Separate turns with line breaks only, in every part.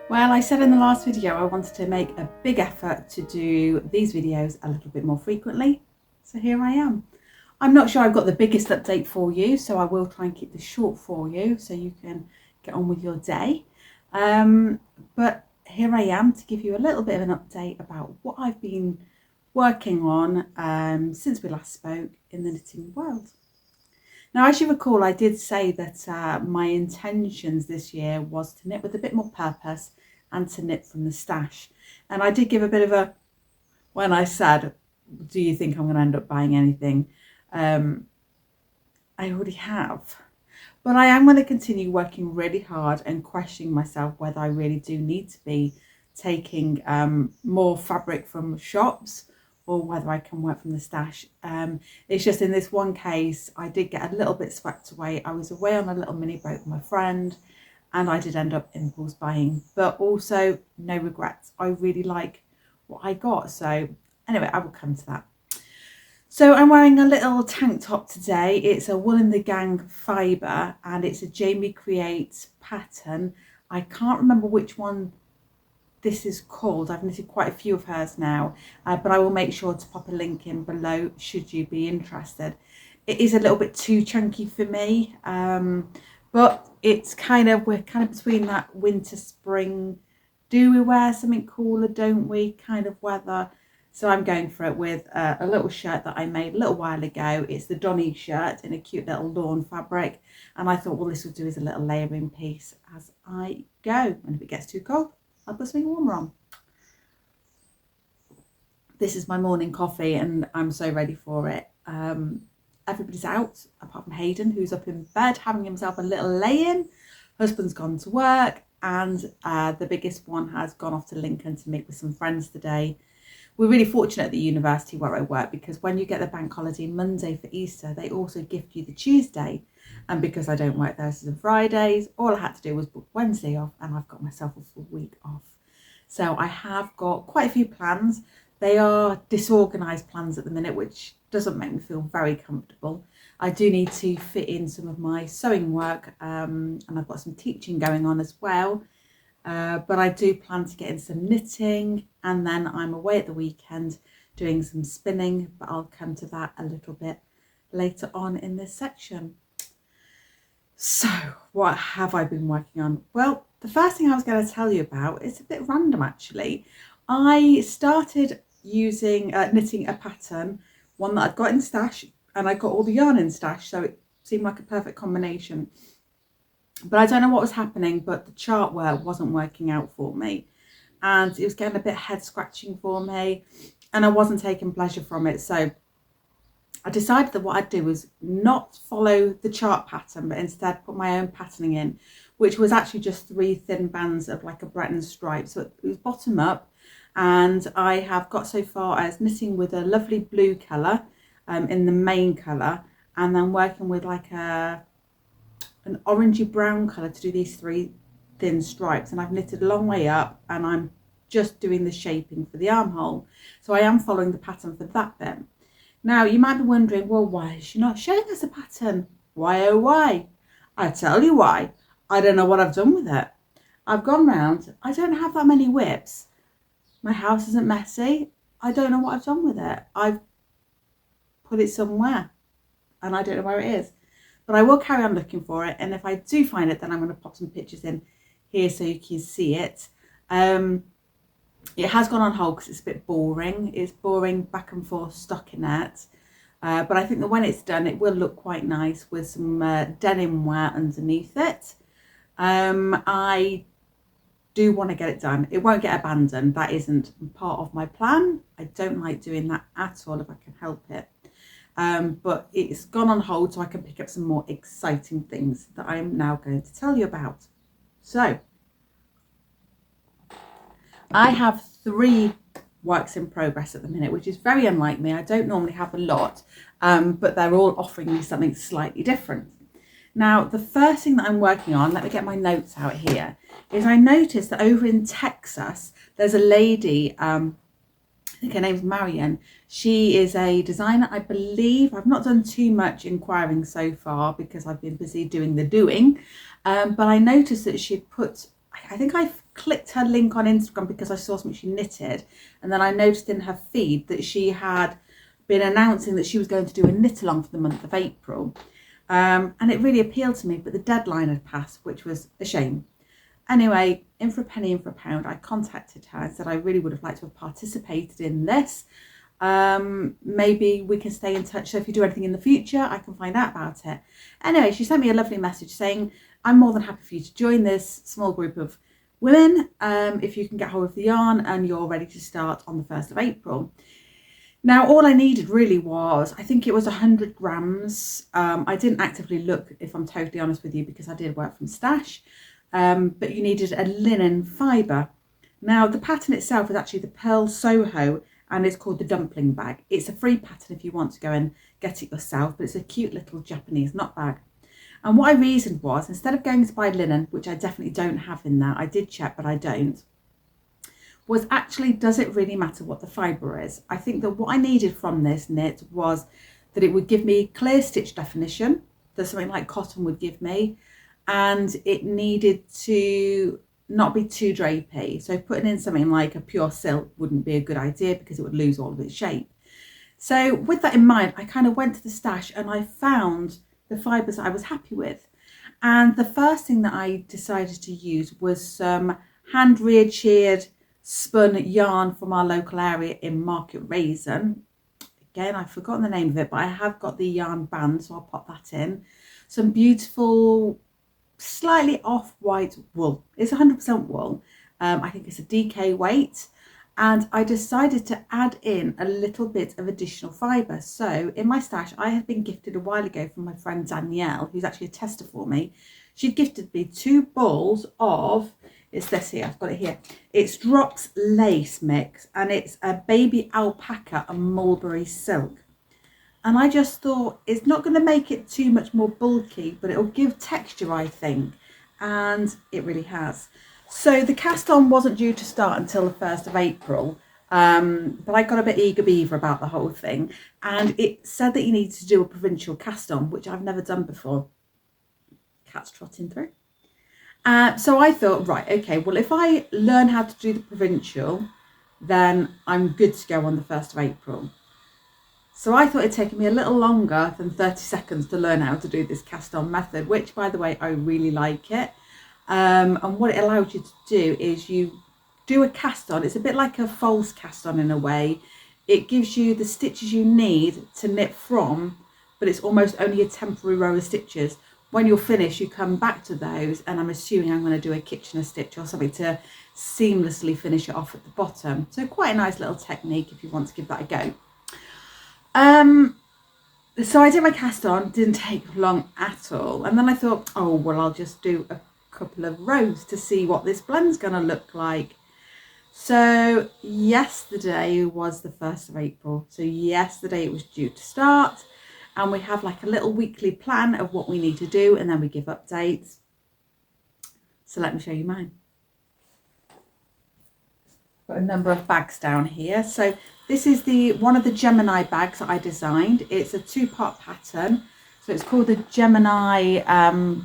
Well, I said in the last video I wanted to make a big effort to do these videos a little bit more frequently, so here I am. I'm not sure I've got the biggest update for you, so I will try and keep this short for you so you can get on with your day. But here I am to give you a little bit of an update about what I've been working on since we last spoke in the knitting world. Now, as you recall, I did say that my intentions this year was to knit with a bit more purpose and to knit from the stash. And I did give a bit of a, when I said, do you think I'm going to end up buying anything? I already have. But I am going to continue working really hard and questioning myself whether I really do need to be taking more fabric from shops or whether I can work from the stash. It's just in this one case, I did get a little bit swept away. I was away on a little mini break with my friend and I did end up impulse buying, but also no regrets. I really like what I got. So anyway, I will come to that. So I'm wearing a little tank top today. It's a Wool in the Gang fibre and it's a Jamie Creates pattern. I can't remember which one this is called. I've knitted quite a few of hers now, but I will make sure to pop a link in below should you be interested. It is a little bit too chunky for me, but it's we're kind of between that winter spring, do we wear something cooler, don't we, kind of weather. So I'm going for it with a little shirt that I made a little while ago. It's the Donny shirt in a cute little lawn fabric, and I thought, well, this will do as a little layering piece as I go, and if it gets too cold, I'll put something warmer on. This is my morning coffee and I'm so ready for it. Everybody's out apart from Hayden, who's up in bed having himself a little lay-in. Husband's gone to work and the biggest one has gone off to Lincoln to meet with some friends today. We're really fortunate at the university where I work because when you get the bank holiday Monday for Easter, they also gift you the Tuesday. And because I don't work Thursdays and Fridays, all I had to do was book Wednesday off and I've got myself a full week off. So I have got quite a few plans. They are disorganised plans at the minute, which doesn't make me feel very comfortable. I do need to fit in some of my sewing work and I've got some teaching going on as well. But I do plan to get in some knitting and then I'm away at the weekend doing some spinning, but I'll come to that a little bit later on in this section. So what have I been working on? Well, the first thing I was going to tell you about is a bit random actually. I started using knitting a pattern, one that I'd got in stash, and I got all the yarn in stash, so it seemed like a perfect combination. But I don't know what was happening, but the chart work wasn't working out for me and it was getting a bit head scratching for me and I wasn't taking pleasure from it. So I decided that what I'd do was not follow the chart pattern, but instead put my own patterning in, which was actually just 3 thin bands of like a Breton stripe. So it was bottom up, and I have got so far as knitting with a lovely blue colour in the main colour, and then working with like an orangey brown colour to do these 3 thin stripes. And I've knitted a long way up and I'm just doing the shaping for the armhole. So I am following the pattern for that bit. Now, you might be wondering, well, why is she not showing us a pattern? Why, oh, why? I tell you why. I don't know what I've done with it. I've gone round. I don't have that many whips. My house isn't messy. I don't know what I've done with it. I've put it somewhere and I don't know where it is. But I will carry on looking for it. And if I do find it, then I'm going to pop some pictures in here so you can see it. It has gone on hold because it's a bit boring. It's boring back and forth stockinette. But I think that when it's done, it will look quite nice with some denim wear underneath it. I do want to get it done. It won't get abandoned. That isn't part of my plan. I don't like doing that at all if I can help it. But it's gone on hold so I can pick up some more exciting things that I'm now going to tell you about. So I have 3 works in progress at the minute, which is very unlike me. I don't normally have a lot, but they're all offering me something slightly different. Now, the first thing that I'm working on, let me get my notes out here, is I noticed that over in Texas, there's a lady, I think her name's Marion. She is a designer, I believe. I've not done too much inquiring so far because I've been busy doing the doing, but I noticed that she'd put, I think I clicked her link on Instagram because I saw something she knitted, and then I noticed in her feed that she had been announcing that she was going to do a knit along for the month of April, and it really appealed to me, but the deadline had passed, which was a shame. Anyway, in for a penny, in for a pound, I contacted her and said I really would have liked to have participated in this. Maybe we can stay in touch, so if you do anything in the future I can find out about it. Anyway, she sent me a lovely message saying I'm more than happy for you to join this small group of women if you can get hold of the yarn and you're ready to start on the 1st of April. Now, all I needed really was, I think it was 100 grams. I didn't actively look, if I'm totally honest with you, because I did work from Stash. But you needed a linen fibre. Now, the pattern itself is actually the Pearl Soho, and it's called the dumpling bag. It's a free pattern if you want to go and get it yourself, but it's a cute little Japanese knot bag. And what I reasoned was, instead of going to buy linen, which I definitely don't have in there, I did check, but I don't, was actually, does it really matter what the fibre is? I think that what I needed from this knit was that it would give me clear stitch definition, that something like cotton would give me, and it needed to not be too drapey. So putting in something like a pure silk wouldn't be a good idea because it would lose all of its shape. So with that in mind, I kind of went to the Stash and I found the fibres that I was happy with. And the first thing that I decided to use was some hand reared sheared spun yarn from our local area in Market Raisin. Again, I've forgotten the name of it, but I have got the yarn band, so I'll pop that in. Some beautiful, slightly off-white wool. It's 100% wool. I think it's a DK weight. And I decided to add in a little bit of additional fibre. So in my stash, I had been gifted a while ago from my friend Danielle, who's actually a tester for me. She'd gifted me 2 balls of, it's this here, I've got it here. It's Drops Lace Mix, and it's a baby alpaca and mulberry silk. And I just thought it's not going to make it too much more bulky, but it'll give texture, I think. And it really has. So the cast on wasn't due to start until the 1st of April. But I got a bit eager beaver about the whole thing. And it said that you need to do a provincial cast on, which I've never done before. Cat's trotting through. So I thought, right, okay, well, if I learn how to do the provincial, then I'm good to go on the 1st of April. So I thought it'd taken me a little longer than 30 seconds to learn how to do this cast on method, which, by the way, I really like it. And what it allows you to do is you do a cast on. It's a bit like a false cast on in a way. It gives you the stitches you need to knit from, but it's almost only a temporary row of stitches. When you're finished, you come back to those, and I'm assuming I'm going to do a Kitchener stitch or something to seamlessly finish it off at the bottom. So quite a nice little technique if you want to give that a go. So I did my cast on, didn't take long at all. And then I thought, oh, well, I'll just do a couple of rows to see what this blend's going to look like. So yesterday was the 1st of April. So yesterday it was due to start. And we have like a little weekly plan of what we need to do. And then we give updates. So let me show you mine. Got a number of bags down here. So this is one of the Gemini bags that I designed. It's a 2-part pattern. So it's called the Gemini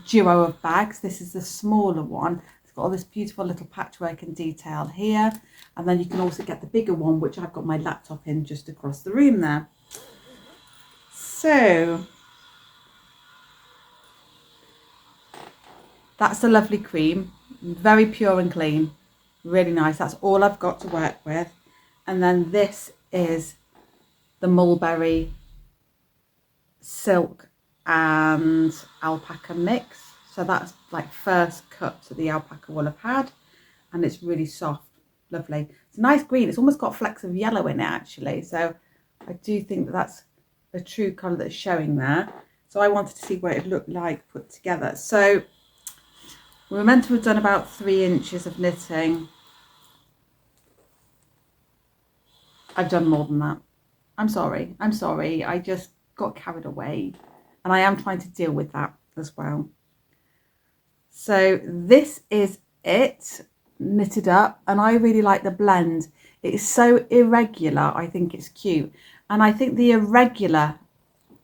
duo of bags. This is the smaller one. It's got all this beautiful little patchwork and detail here. And then you can also get the bigger one, which I've got my laptop in just across the room there. So that's the lovely cream. Very pure and clean. Really nice. That's all I've got to work with. And then this is the mulberry silk and alpaca mix. So that's like first cut that the alpaca will have had, and it's really soft, lovely. It's a nice green. It's almost got flecks of yellow in it actually. So I do think that that's a true colour that's showing there. So I wanted to see what it looked like put together. So we were meant to have done about 3 inches of knitting. I've done more than that. I'm sorry. I just got carried away, and I am trying to deal with that as well. So this is it knitted up, and I really like the blend. It is so irregular. I think it's cute. And I think the irregular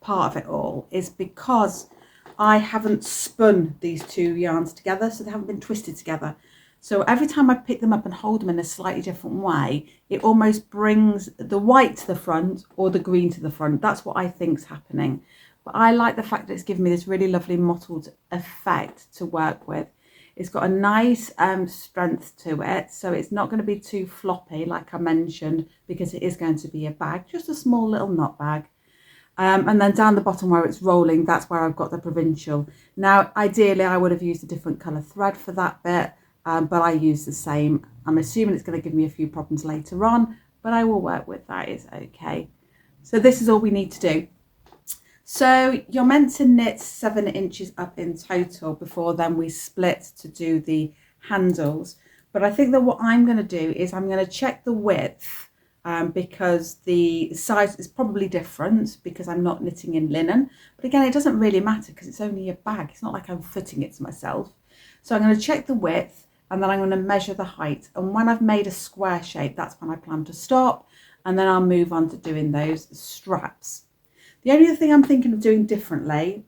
part of it all is because I haven't spun these 2 yarns together, so they haven't been twisted together. So every time I pick them up and hold them in a slightly different way, it almost brings the white to the front or the green to the front. That's what I think's happening. But I like the fact that it's given me this really lovely mottled effect to work with. It's got a nice strength to it, so it's not going to be too floppy like I mentioned, because it is going to be a bag, just a small little knot bag. And then down the bottom where it's rolling, that's where I've got the provincial. Now, ideally, I would have used a different colour thread for that bit, but I use the same. I'm assuming it's going to give me a few problems later on, but I will work with that. It's okay. So this is all we need to do. So you're meant to knit 7 inches up in total before then we split to do the handles. But I think that what I'm going to do is I'm going to check the width, because the size is probably different because I'm not knitting in linen. But again, it doesn't really matter because it's only a bag. It's not like I'm fitting it to myself. So I'm going to check the width and then I'm going to measure the height. And when I've made a square shape, that's when I plan to stop. And then I'll move on to doing those straps. The only thing I'm thinking of doing differently,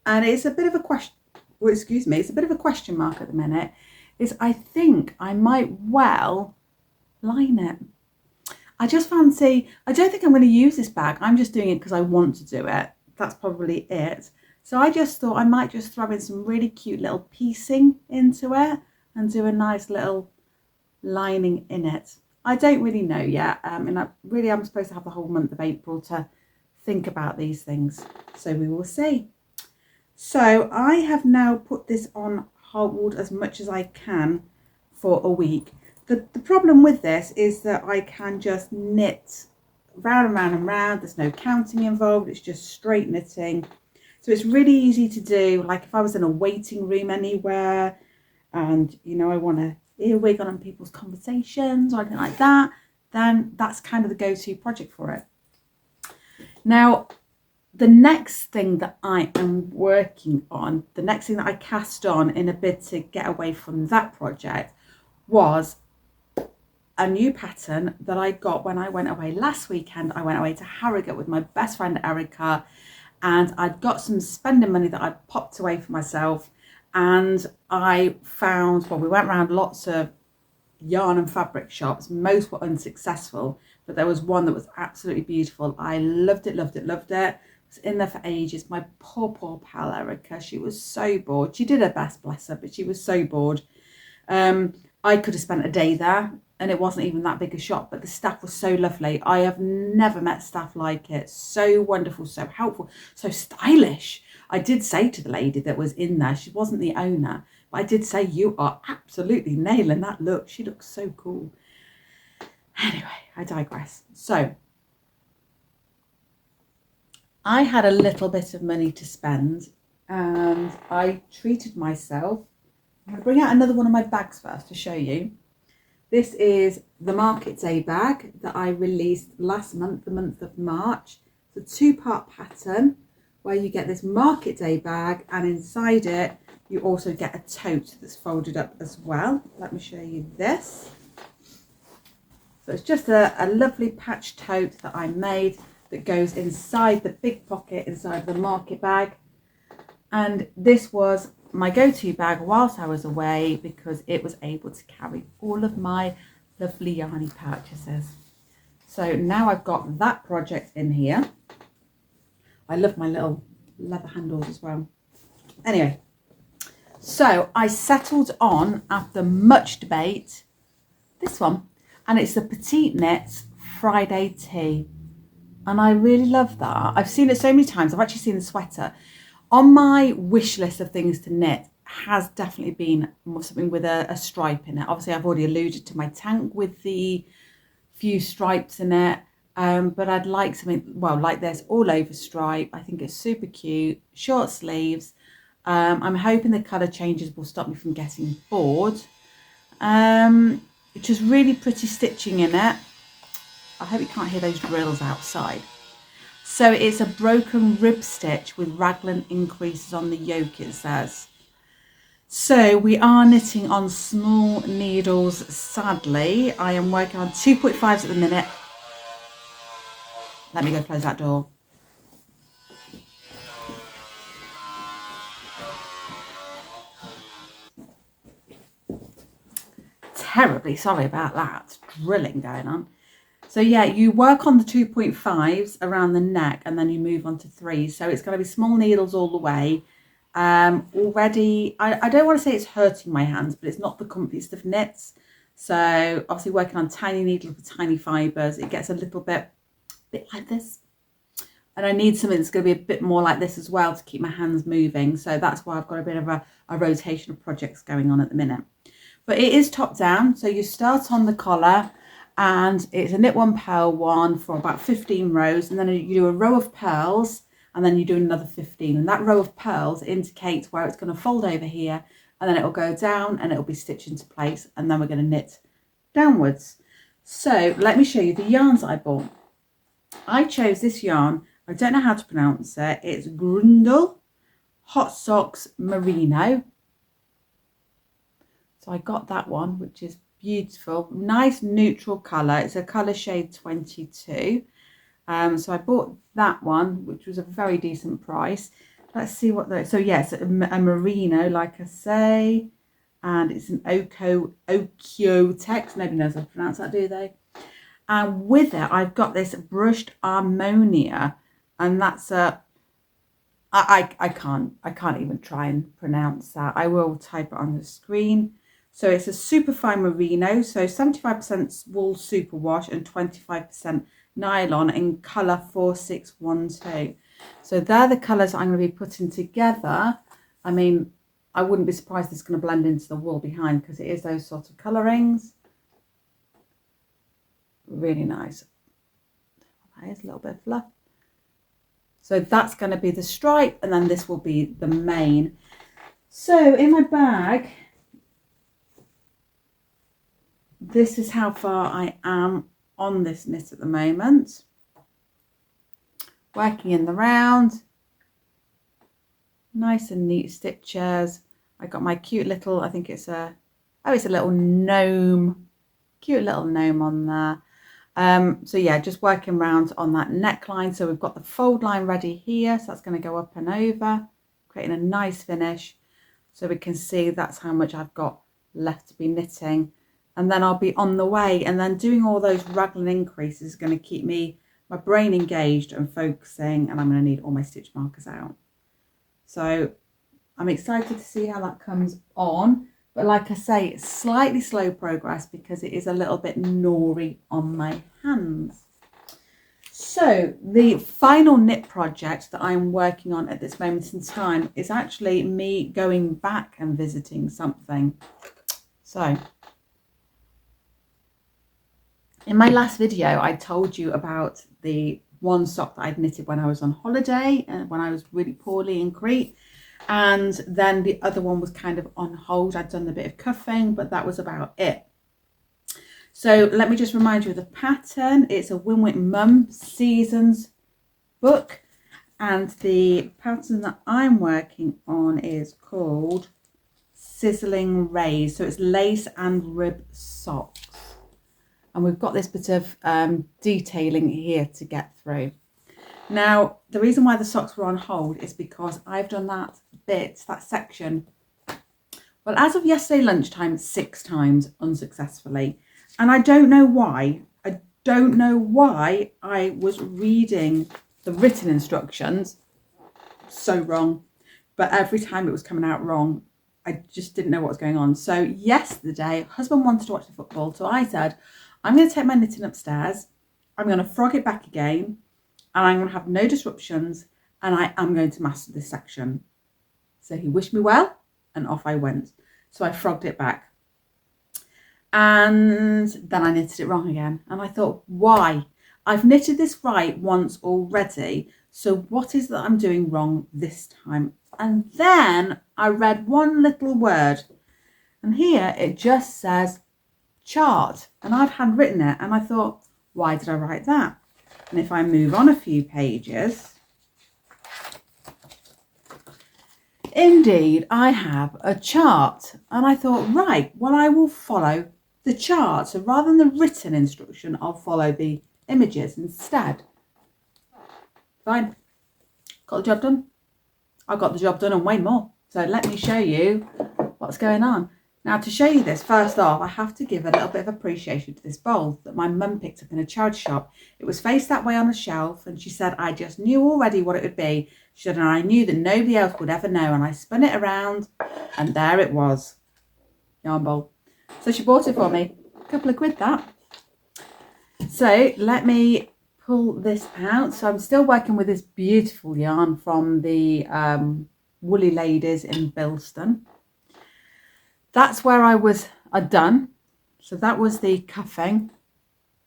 and it's a bit of a question, well, excuse me, it's a bit of a question mark at the minute, is I think I might well line it. I just fancy, I don't think I'm going to use this bag. I'm just doing it because I want to do it. That's probably it. So I just thought I might just throw in some really cute little piecing into it and do a nice little lining in it. I don't really know yet. And I'm supposed to have the whole month of April to think about these things. So we will see. So I have now put this on hold as much as I can for a week. The problem with this is that I can just knit round and round and round. There's no counting involved. It's just straight knitting. So it's really easy to do. Like if I was in a waiting room anywhere and, you know, I want to earwig on people's conversations or anything like that, then that's kind of the go-to project for it. Now, the next thing that I am working on, the next thing that I cast on in a bid to get away from that project was a new pattern that I got when I went away last weekend. I went away to Harrogate with my best friend Erica, and I'd got some spending money that I'd popped away for myself, and I found, well, we went around lots of yarn and fabric shops. Most were unsuccessful, but there was one that was absolutely beautiful. I loved it, loved it, loved it. Was in there for ages. My poor pal Erica, she was so bored. She did her best, bless her, but she was so bored. I could have spent a day there, and it wasn't even that big a shop, but the staff was so lovely. I have never met staff like it. So wonderful, so helpful, so stylish. I did say to the lady that was in there, she wasn't the owner, but I did say, you are absolutely nailing that look. She looks so cool. Anyway, I digress. So I had a little bit of money to spend and I treated myself. I'm going to bring out another one of my bags first to show you. This is the Market Day bag that I released last month, the month of March. It's a 2-part pattern where you get this Market Day bag, and inside it you also get a tote that's folded up as well. Let me show you this. So it's just a lovely patch tote that I made that goes inside the big pocket inside the market bag. And this was my go-to bag whilst I was away because it was able to carry all of my lovely yarny purchases. So now I've got that project in here. I love my little leather handles as well. Anyway, so I settled on, after much debate, this one, and it's the Petite Knits Friday Tee, and I really love that. I've seen it so many times. I've actually seen the sweater on my wish list of things to knit. Has definitely been something with a stripe in it. Obviously I've already alluded to my tank with the few stripes in it, but I'd like something, well, like this, all over stripe. I think it's super cute, short sleeves. I'm hoping the colour changes will stop me from getting bored. Just really pretty stitching in it. I hope you can't hear those drills outside. So it's a broken rib stitch with raglan increases on the yoke, it says. So we are knitting on small needles, sadly. I am working on 2.5s at the minute. Let me go close that door. terribly sorry about that. Drilling going on. So yeah, you work on the 2.5s around the neck and then you move on to 3s. So it's going to be small needles all the way. Already, I don't want to say it's hurting my hands, but it's not the comfiest of knits. So obviously working on tiny needles with tiny fibres, it gets a little bit like this. And I need something that's going to be a bit more like this as well to keep my hands moving. So that's why I've got a bit of a rotation of projects going on at the minute. But it is top down. So you start on the collar and it's a knit one, purl one for about 15 rows. And then you do a row of pearls and then you do another 15. And that row of pearls indicates where it's going to fold over here. And then it'll go down and it'll be stitched into place. And then we're going to knit downwards. So let me show you the yarns I bought. I chose this yarn. I don't know how to pronounce it. It's Grundle Hot Socks Merino. So I got that one, which is beautiful. Nice neutral colour. It's a colour shade 22. So I bought that one, which was a very decent price. Let's see what the... So yes, a merino, like I say. And it's an Okotex. Nobody knows how to pronounce that, do they? And with it, I've got this brushed Harmonia. And that's a... I can't even try and pronounce that. I will type it on the screen. So it's a superfine merino. So 75% wool superwash and 25% nylon in colour 4612. So they're the colours I'm going to be putting together. I mean, I wouldn't be surprised it's going to blend into the wool behind because it is those sort of colourings. Really nice. There's a little bit of fluff. So that's going to be the stripe and then this will be the main. So in my bag, this is how far I am on this knit at the moment. Working in the round. Nice and neat stitches. I got my cute little, I think it's a, it's a little gnome. Cute little gnome on there. So yeah, just working around on that neckline. So we've got the fold line ready here. So that's going to go up and over, creating a nice finish. So we can see that's how much I've got left to be knitting. And then I'll be on the way. And then doing all those raglan increases is going to keep my brain engaged and focusing. And I'm going to need all my stitch markers out. So I'm excited to see how that comes on. But like I say, it's slightly slow progress because it is a little bit gnawry on my hands. So the final knit project that I'm working on at this moment in time is actually me going back and visiting something. So in my last video, I told you about the one sock that I'd knitted when I was on holiday and when I was really poorly in Crete. And then the other one was kind of on hold. I'd done a bit of cuffing, but that was about it. So let me just remind you of the pattern. It's a Winwick Mum Seasons book. And the pattern that I'm working on is called Sizzling Rays. So it's lace and rib socks. And we've got this bit of detailing here to get through. Now, the reason why the socks were on hold is because I've done that section, well, as of yesterday lunchtime, 6 times unsuccessfully. And I don't know why. I don't know why I was reading the written instructions so wrong. But every time it was coming out wrong, I just didn't know what was going on. So yesterday, husband wanted to watch the football. So I said, I'm going to take my knitting upstairs. I'm going to frog it back again. And I'm going to have no disruptions. And I am going to master this section. So he wished me well. And off I went. So I frogged it back. And then I knitted it wrong again. And I thought, why? I've knitted this right once already. So what is that I'm doing wrong this time? And then I read one little word. And here it just says chart. And I'd handwritten it. And I thought, why did I write that? And if I move on a few pages, indeed, I have a chart. And I thought, right, well, I will follow the chart. So rather than the written instruction, I'll follow the images instead. Fine. Got the job done. I got the job done and way more. So let me show you what's going on. Now, to show you this, first off, I have to give a little bit of appreciation to this bowl that my mum picked up in a charity shop. It was faced that way on a shelf, and she said, I just knew already what it would be. She said, and I knew that nobody else would ever know. And I spun it around, and there it was. Yarn bowl. So she bought it for me. A couple of quid, that. So let me pull this out. So I'm still working with this beautiful yarn from the Woolly Ladies in Bilston. That's where I'd done. So that was the cuffing,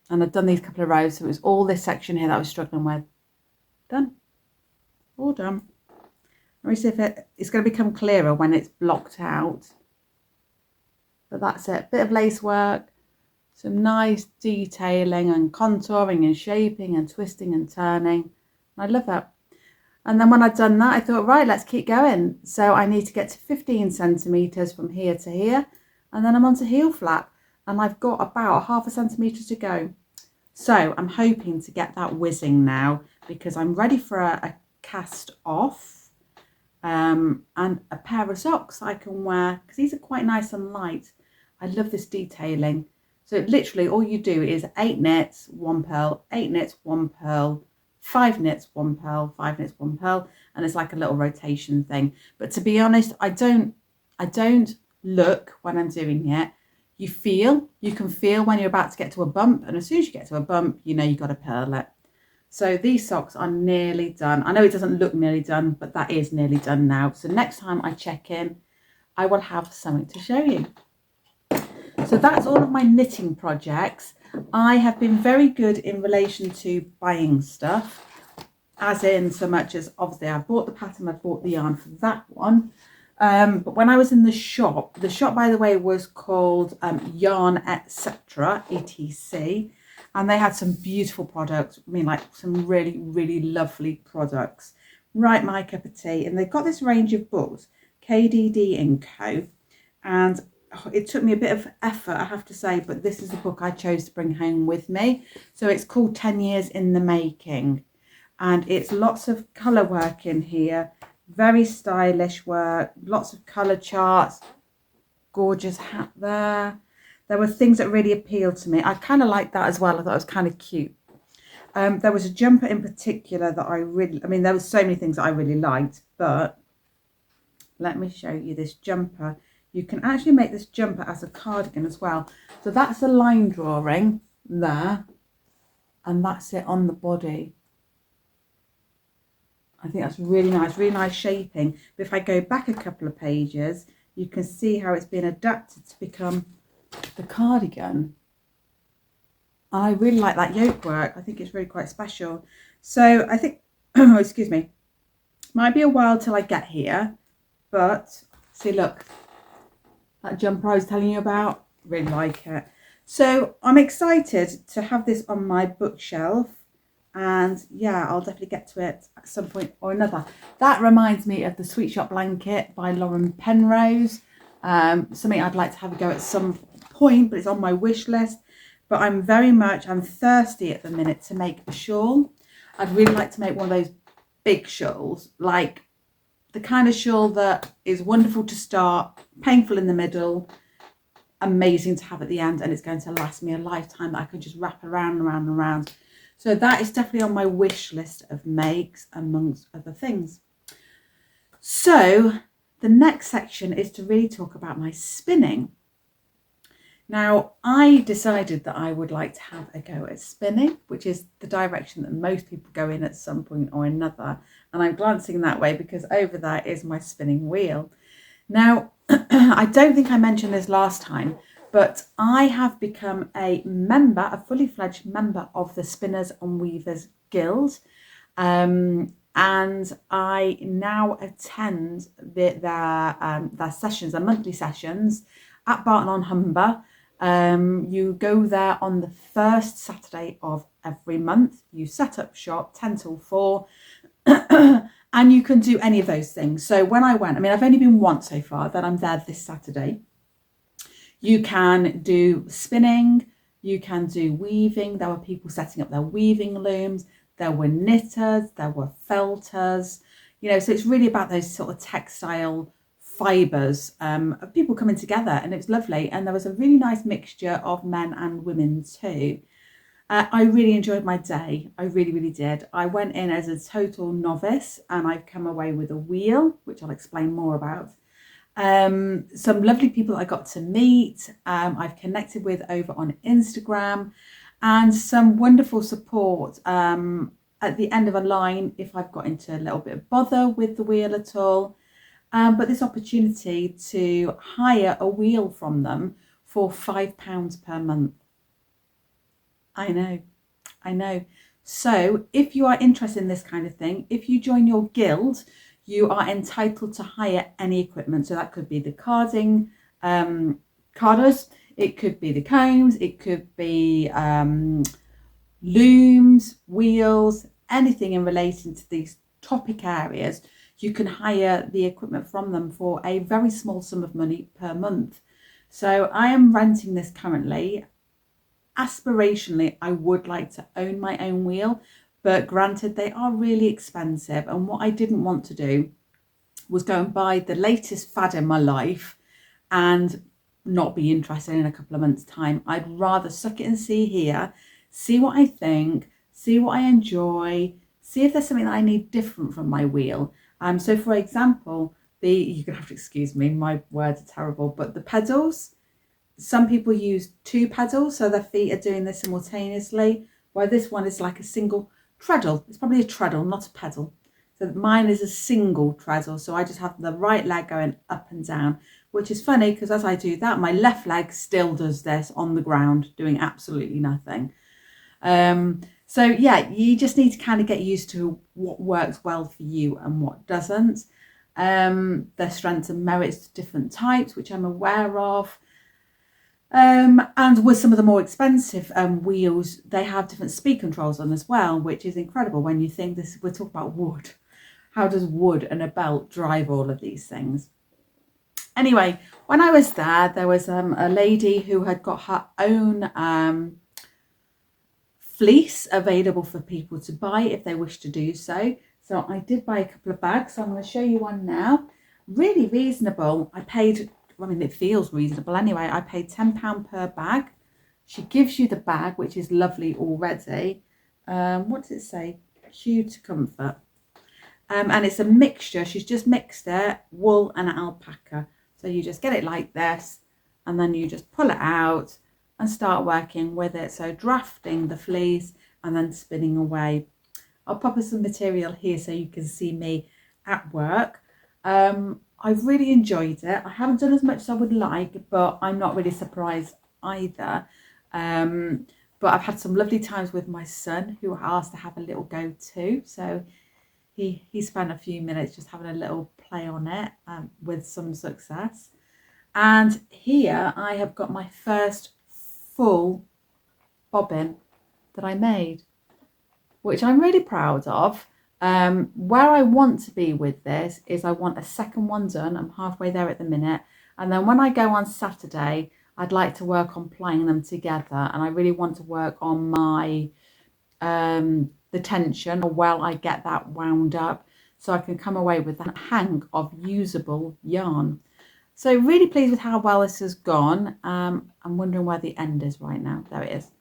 and I'd done these couple of rows. So it was all this section here that I was struggling with. Done. All done. Let me see if it's going to become clearer when it's blocked out. But that's it. Bit of lace work, some nice detailing and contouring and shaping and twisting and turning. I love that. And then when I'd done that, I thought, right, let's keep going. So I need to get to 15 centimetres from here to here. And then I'm onto heel flap. And I've got about 0.5 centimetre to go. So I'm hoping to get that whizzing now, because I'm ready for a cast off and a pair of socks I can wear, because these are quite nice and light. I love this detailing. So literally all you do is 8 knits, 1 purl, 8 knits, 1 purl, 5 knits, 1 purl, 5 knits, 1 purl, and it's like a little rotation thing. But to be honest, I don't look when I'm doing it. You can feel when you're about to get to a bump, and as soon as you get to a bump, you know you've got to purl it. So these socks are nearly done. I know it doesn't look nearly done, but that is nearly done now. So next time I check in, I will have something to show you. So that's all of my knitting projects. I have been very good in relation to buying stuff, as in so much as obviously I bought the pattern, I bought the yarn for that one. But when I was in the shop by the way was called Yarn Etc. etc. And they had some beautiful products. I mean, like some really, really lovely products. Right, my cup of tea. And they've got this range of books, KDD & Co. And it took me a bit of effort, I have to say, but this is the book I chose to bring home with me. So it's called 10 Years in the Making. And it's lots of colour work in here. Very stylish work. Lots of colour charts. Gorgeous hat there. There were things that really appealed to me. I kind of liked that as well. I thought it was kind of cute. There was a jumper in particular that there was so many things that I really liked, but let me show you this jumper. You can actually make this jumper as a cardigan as well. So that's a line drawing there, and that's it on the body. I think that's really nice shaping. But if I go back a couple of pages, you can see how it's been adapted to become the cardigan. I really like that yoke work. I think it's really quite special. So I think, excuse me, might be a while till I get here, but see, look, that jumper I was telling you about, really like it. So I'm excited to have this on my bookshelf, and yeah, I'll definitely get to it at some point or another. That reminds me of the Sweet Shop Blanket by Lauren Penrose. Something I'd like to have a go at some point, but it's on my wish list. But I'm thirsty at the minute to make a shawl. I'd really like to make one of those big shawls, like the kind of shawl that is wonderful to start, painful in the middle, amazing to have at the end, and it's going to last me a lifetime that I can just wrap around and around and around. So that is definitely on my wish list of makes, amongst other things. So the next section is to really talk about my spinning. Now, I decided that I would like to have a go at spinning, which is the direction that most people go in at some point or another. And I'm glancing that way because over there is my spinning wheel. Now, I don't think I mentioned this last time, but I have become a fully fledged member of the Spinners and Weavers Guild. And I now attend their sessions, their monthly sessions at Barton-on-Humber. You go there on the first Saturday of every month. You set up shop 10 till 4 and you can do any of those things. So when I went, I've only been once so far, then I'm there this Saturday. You can do spinning, you can do weaving. There were people setting up their weaving looms. There were knitters, there were felters, so it's really about those sort of textile fibres of people coming together, and it was lovely. And there was a really nice mixture of men and women too. I really enjoyed my day. I really, really did. I went in as a total novice and I've come away with a wheel, which I'll explain more about. Some lovely people I got to meet, I've connected with over on Instagram, and some wonderful support at the end of a line if I've got into a little bit of bother with the wheel at all. But this opportunity to hire a wheel from them for £5 per month. I know. So if you are interested in this kind of thing, if you join your guild, you are entitled to hire any equipment. So that could be the carding, carders, it could be the combs, it could be looms, wheels, anything in relation to these topic areas. You can hire the equipment from them for a very small sum of money per month. So I am renting this currently. Aspirationally, I would like to own my own wheel, but granted, they are really expensive. And what I didn't want to do was go and buy the latest fad in my life and not be interested in a couple of months' time. I'd rather suck it and see here, see what I think, see what I enjoy, see if there's something that I need different from my wheel. So for example, you're gonna have to excuse me, my words are terrible, but the pedals, some people use 2 pedals, so their feet are doing this simultaneously, while this one is like a single treadle. It's probably a treadle, not a pedal. So mine is a single treadle, so I just have the right leg going up and down, which is funny because as I do that, my left leg still does this on the ground, doing absolutely nothing. So yeah, you just need to kind of get used to what works well for you and what doesn't. Their strengths and merits to different types, which I'm aware of. And with some of the more expensive wheels, they have different speed controls on as well, which is incredible when you think this. We're talking about wood. How does wood and a belt drive all of these things? Anyway, when I was there, there was a lady who had got her own fleece available for people to buy if they wish to do so. So I did buy a couple of bags. So I'm going to show you one now. Really reasonable. It feels reasonable anyway. I paid £10 per bag. She gives you the bag, which is lovely already. What does it say? Hue to comfort. And it's a mixture. She's just mixed it, wool and alpaca. So you just get it like this, and then you just pull it out and start working with it. So drafting the fleece and then spinning away. I'll pop some material here so you can see me at work. I've really enjoyed it. I haven't done as much as I would like, but I'm not really surprised either. But I've had some lovely times with my son, who asked to have a little go too. So he spent a few minutes just having a little play on it with some success. And here I have got my first full bobbin that I made, which I'm really proud of. Where I want to be with this is I want a second one done. I'm halfway there at the minute. And then when I go on Saturday, I'd like to work on playing them together. And I really want to work on my, the tension, or while I get that wound up, so I can come away with that hang of usable yarn. So really pleased with how well this has gone. I'm wondering where the end is right now. There it is.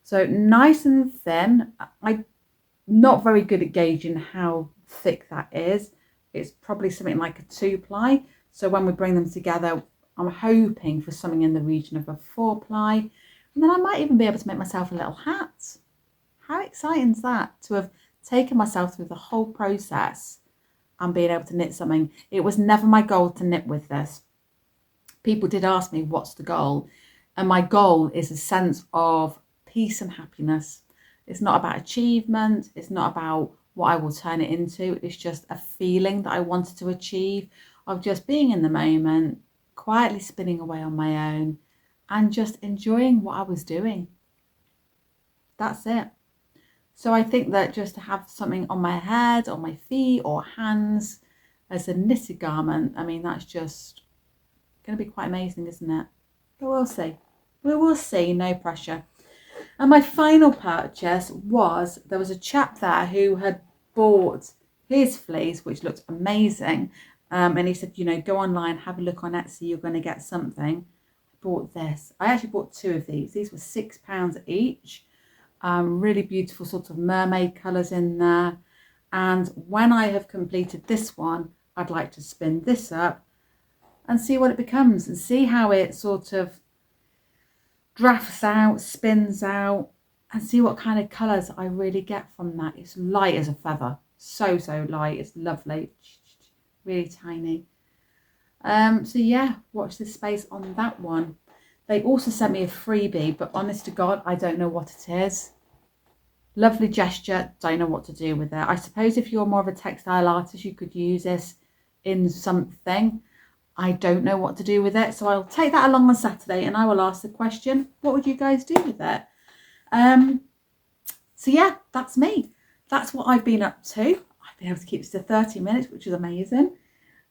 So nice and thin. I'm not very good at gauging how thick that is. It's probably something like a 2-ply. So when we bring them together, I'm hoping for something in the region of a 4-ply. And then I might even be able to make myself a little hat. How exciting is that, to have taken myself through the whole process and being able to knit something? It was never my goal to knit with this. People did ask me, what's the goal? And my goal is a sense of peace and happiness. It's not about achievement. It's not about what I will turn it into. It's just a feeling that I wanted to achieve, of just being in the moment, quietly spinning away on my own and just enjoying what I was doing. That's it. So I think that just to have something on my head, on my feet or hands as a knitted garment, I mean, that's just going to be quite amazing, isn't it? But we'll see. We will see, no pressure. And my final purchase was, there was a chap there who had bought his fleece, which looked amazing, And he said, you know, go online, have a look on Etsy, you're going to get something. I bought this. I actually bought 2 of these. These were £6 each. Really beautiful sort of mermaid colours in there. And when I have completed this one, I'd like to spin this up and see what it becomes and see how it sort of drafts out, spins out, and see what kind of colours I really get from that. It's light as a feather. So light. It's lovely. Really tiny. So yeah, watch this space on that one. They also sent me a freebie, but honest to God, I don't know what it is. Lovely gesture, don't know what to do with it. I suppose if you're more of a textile artist, you could use this in something. I don't know what to do with it, so I'll take that along on Saturday and I will ask the question, what would you guys do with it? So yeah, that's me. That's what I've been up to. I've been able to keep this to 30 minutes, which is amazing.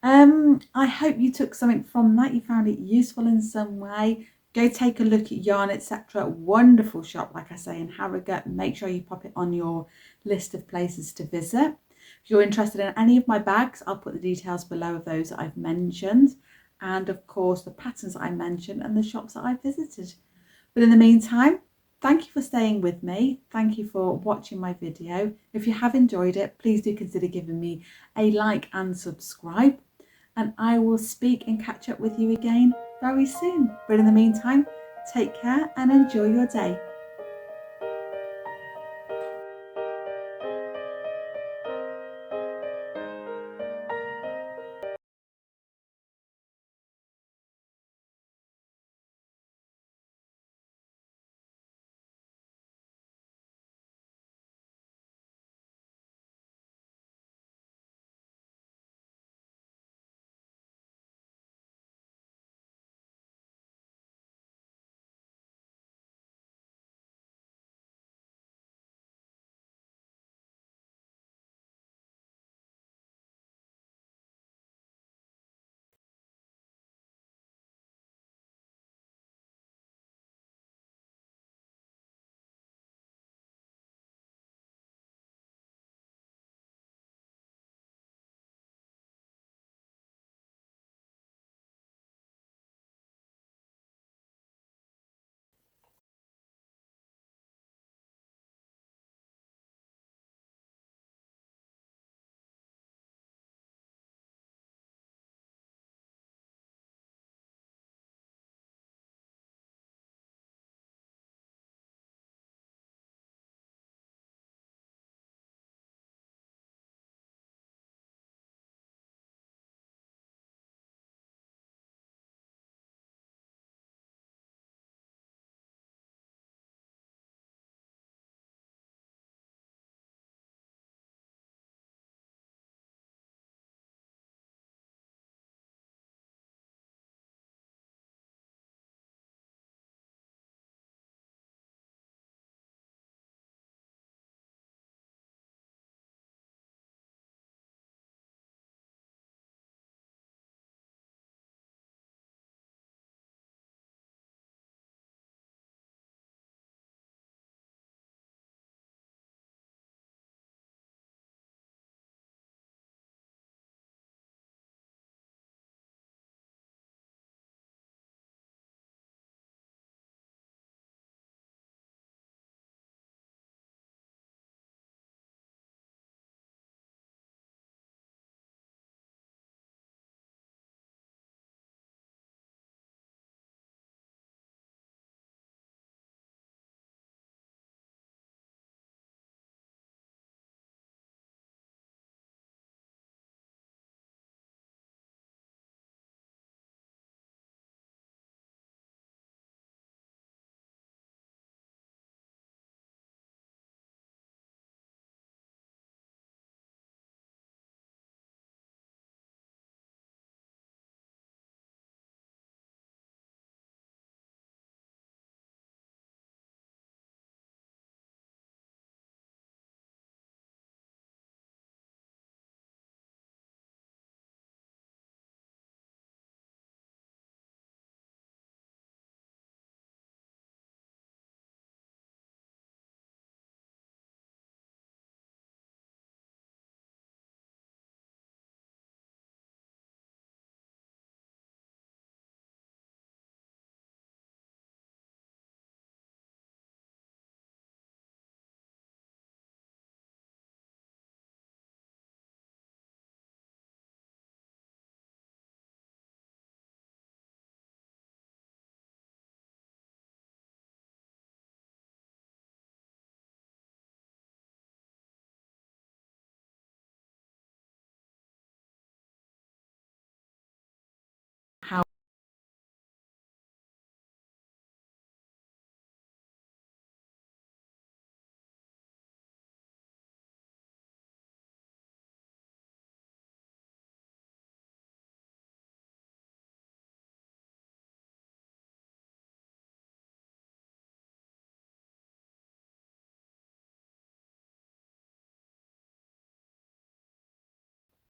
I hope you took something from that. You found it useful in some way. Go take a look at Yarn Etc. Wonderful shop, like I say, in Harrogate. Make sure you pop it on your list of places to visit. If you're interested in any of my bags, I'll put the details below of those that I've mentioned. And of course, the patterns that I mentioned and the shops that I've visited. But in the meantime, thank you for staying with me. Thank you for watching my video. If you have enjoyed it, please do consider giving me a like and subscribe. And I will speak and catch up with you again very soon. But in the meantime, take care and enjoy your day.